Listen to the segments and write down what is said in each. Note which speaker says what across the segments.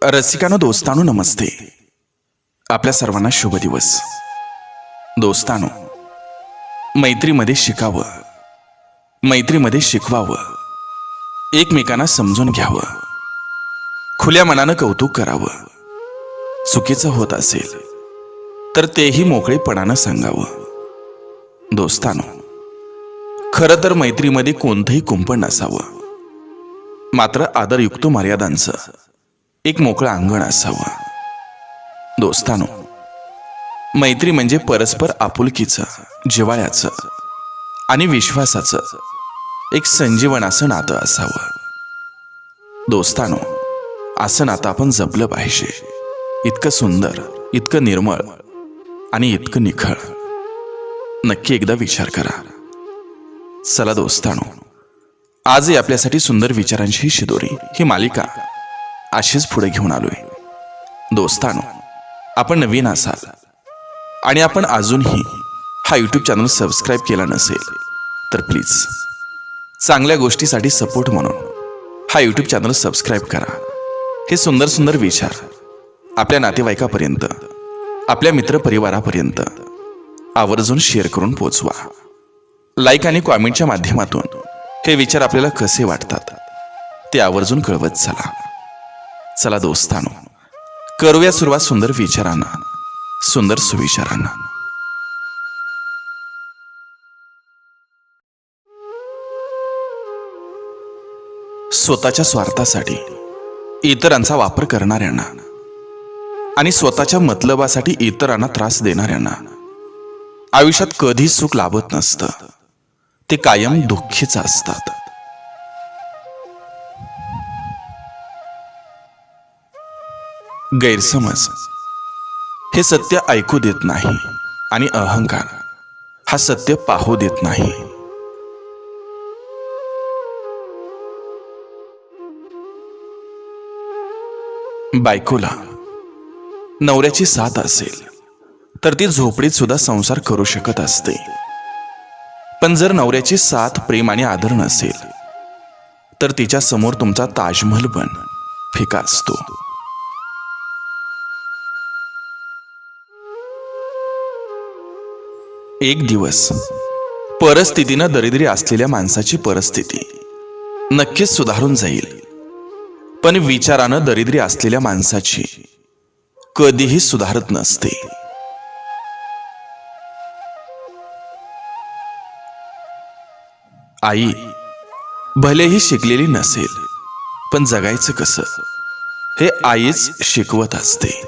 Speaker 1: रसिकांनो, दोस्तांनो, नमस्ते. आपल्या सर्वांना शुभ दिवस. दोस्तांनो, मैत्रीमध्ये शिकावं, मैत्रीमध्ये शिकवावं, एकमेकांना समजून घ्यावं, खुल्या मनानं कौतुक करावं. चुकीचं होत असेल तर तेही मोकळेपणानं सांगावं. दोस्तांनो, खरं तर मैत्रीमध्ये कोणतंही कुंपण नसावं, मात्र आदरयुक्त मर्यादांचं एक मोकळं अंगण असावं. दोस्तांनो, मैत्री म्हणजे परस्पर आपुलकीचं, जिव्हाळ्याचं आणि विश्वासाचं एक संजीवन असं नातं असावं. दोस्तांनो, असं नातं आपण जपलं पाहिजे. इतकं सुंदर, इतकं निर्मळ आणि इतकं निखळ. नक्की एकदा विचार करा. चला दोस्तांनो, आजही आपल्यासाठी सुंदर विचारांची ही शिदोरी, ही मालिका अशीच पुढे घेऊन आलोय. दोस्तांनो, आपण नवीन असाल आणि आपण अजूनही हा यूट्यूब चॅनल सबस्क्राईब केला नसेल तर प्लीज चांगल्या गोष्टीसाठी सपोर्ट म्हणून हा यूट्यूब चॅनल सबस्क्राईब करा. हे सुंदर सुंदर विचार आपल्या नातेवाईकापर्यंत, आपल्या मित्रपरिवारापर्यंत आवर्जून शेअर करून पोचवा. लाईक आणि कॉमेंटच्या माध्यमातून हे विचार आपल्याला कसे वाटतात ते आवर्जून कळवत चला. चला दोस्तांनो, करूया सुरुवात सुंदर विचारांना, सुंदर सुविचारांना. स्वतःच्या स्वार्थासाठी इतरांचा वापर करणाऱ्यांना आणि स्वतःच्या मतलबासाठी इतरांना त्रास देणाऱ्यांना आयुष्यात कधी सुख लाभत नसतं. ते कायम दुःखीच असतात. गैरसमज हे सत्य ऐकू देत नाही आणि अहंकार हा सत्य पाहू देत नाही. बायकोला नवऱ्याची साथ असेल तर ती झोपडीत सुद्धा संसार करू शकत असते. पण जर नवऱ्याची साथ, प्रेम आणि आदर नसेल तर तिच्या समोर तुमचा ताजमहल पण फिका असतो. एक दिवस परिस्थितीनं दरिद्री असलेल्या माणसाची परिस्थिती नक्कीच सुधारून जाईल, पण विचारानं दरिद्री असलेल्या माणसाची कधीही सुधारत नसते. आई भलेही शिकलेली नसेल, पण जगायचं कसं हे आईच शिकवत असते.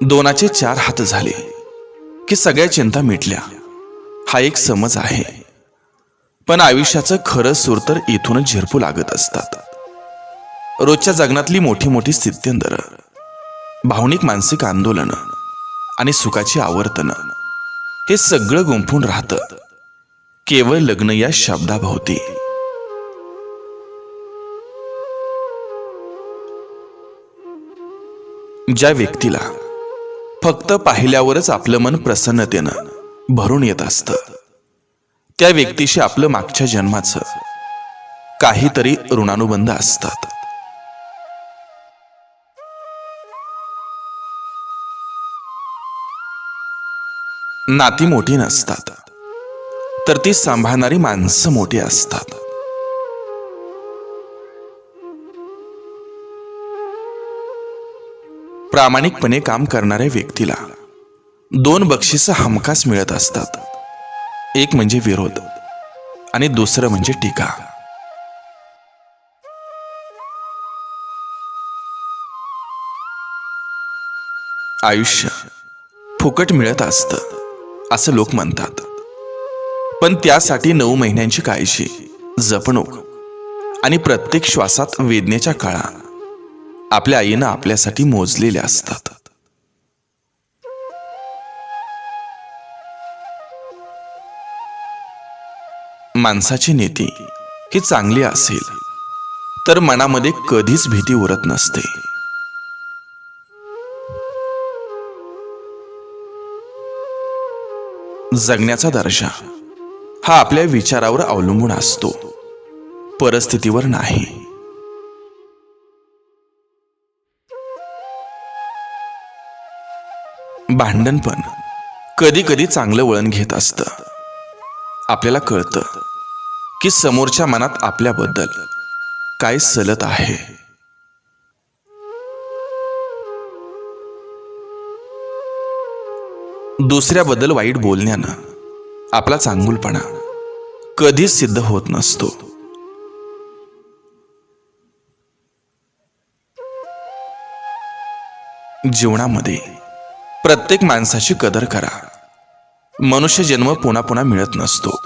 Speaker 1: दोनाचे चार हात झाले की सगळ्या चिंता मिटल्या, हा एक समज आहे. पण आयुष्याचं खरं सूर तर इथूनच झिरपू लागत असतात. रोजच्या जगण्यातली मोठी मोठी स्थित्यंतरं, भावनिक मानसिक आंदोलनं आणि सुखाची आवर्तनं हे सगळं गुंफून राहतं केवळ लग्न या शब्दाभोवती. ज्या व्यक्तीला फक्त पाहिल्यावरच आपलं मन प्रसन्नतेनं भरून येत असतं, त्या व्यक्तीशी आपलं मागच्या जन्माचं काहीतरी ऋणानुबंध असतात. नाती मोठी नसतात, तर ती सांभाळणारी माणसं मोठी असतात. प्रामाणिकपणे काम करणाऱ्या व्यक्तीला दोन बक्षिसं हमखास मिळत असतात. एक म्हणजे विरोध आणि दुसरं म्हणजे टीका. आयुष्य फुकट मिळत असतं असं लोक म्हणतात, पण त्यासाठी 9 महिन्यांची काळजी, जपणूक आणि प्रत्येक श्वासात वेदनेच्या काळा आपल्या आईनं आपल्यासाठी मोजलेल्या असतात. माणसाची नीती ही चांगली असेल तर मनामध्ये कधीच भीती उरत नसते. जगण्याचा दर्जा हा आपल्या विचारावर अवलंबून असतो, परिस्थितीवर नाही. भांडण पण कधी कधी चांगलं वळण घेत असतं. आपल्याला कळतं की समोरच्या मनात आपल्याबद्दल काय सलत आहे. दुसऱ्याबद्दल वाईट बोलण्यानं आपला चांगुलपणा कधीच सिद्ध होत नसतो. जीवनामध्ये प्रत्येक माणसाची कदर करा. मनुष्य जन्म पुन्हा पुन्हा मिळत नसतो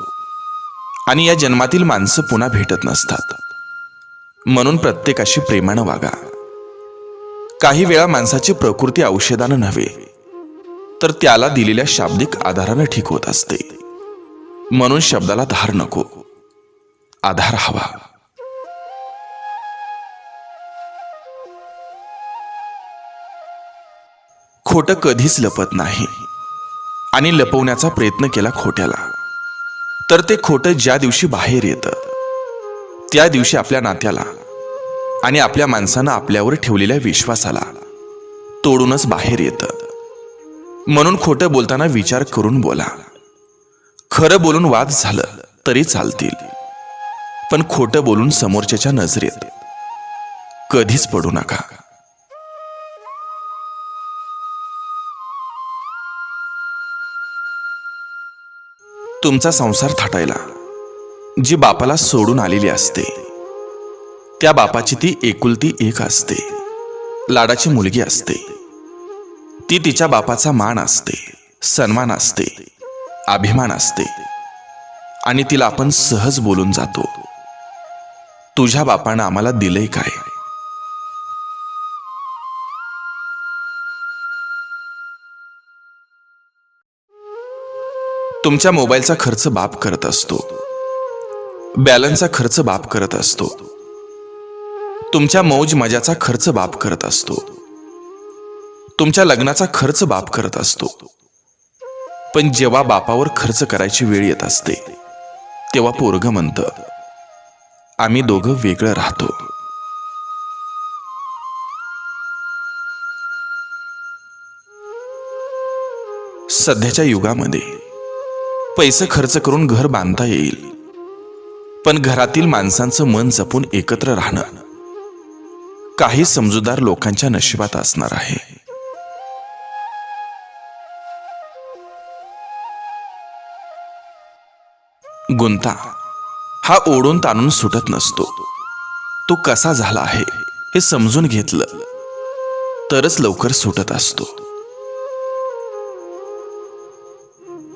Speaker 1: आणि या जन्मातील माणसं पुन्हा भेटत नसतात. म्हणून प्रत्येकाशी प्रेमानं वागा. काही वेळा माणसाची प्रकृती औषधानं नव्हे तर त्याला दिलेल्या शाब्दिक आधारानं ठीक होत असते. म्हणून शब्दाला धार नको, आधार हवा. खोटं कधीच लपत नाही आणि लपवण्याचा प्रयत्न केला खोट्याला तर ते खोटं ज्या दिवशी बाहेर येतं त्या दिवशी आपल्या नात्याला आणि आपल्या माणसानं आपल्यावर ठेवलेल्या विश्वासाला तोडूनच बाहेर येतं. म्हणून खोटं बोलताना विचार करून बोला. खरं बोलून वाद झालं तरी चालतील, पण खोटं बोलून समोरच्याच्या नजरेत कधीच पडू नका. तुमचा संसार थाटायला जी बापाला सोडून आलेली असते त्या बापाची ती एकुलती एक असते. लाडाची मुलगी असते. ती तिच्या बापाचा मान असते, सन्मान असते, अभिमान असते आणि तिला आपण सहज बोलून जातो, तुझ्या बापानं आम्हाला दिलंय काय? तुमच्या मोबाईलचा खर्च बाप करत असतो. बॅलन्सचा खर्च बाप करत असतो. तुमच्या मौज मजाचा खर्च बाप करत असतो. तुमच्या लग्नाचा खर्च बाप करत असतो. पण जेव्हा बापावर खर्च करायची वेळ येत असते तेव्हा पोरगं म्हणतं, आम्ही दोघं वेगळं राहतो. सध्याच्या युगामध्ये पैसे खर्च करून घर बांधता येईल, पण घरातील माणसांचं मन जपून एकत्र राहणं काही समजूतदार लोकांच्या नशिबात असणार आहे. गुंता हा ओढून ताणून सुटत नसतो. तो कसा झाला आहे हे समजून घेतलं तरच लवकर सुटत असतो.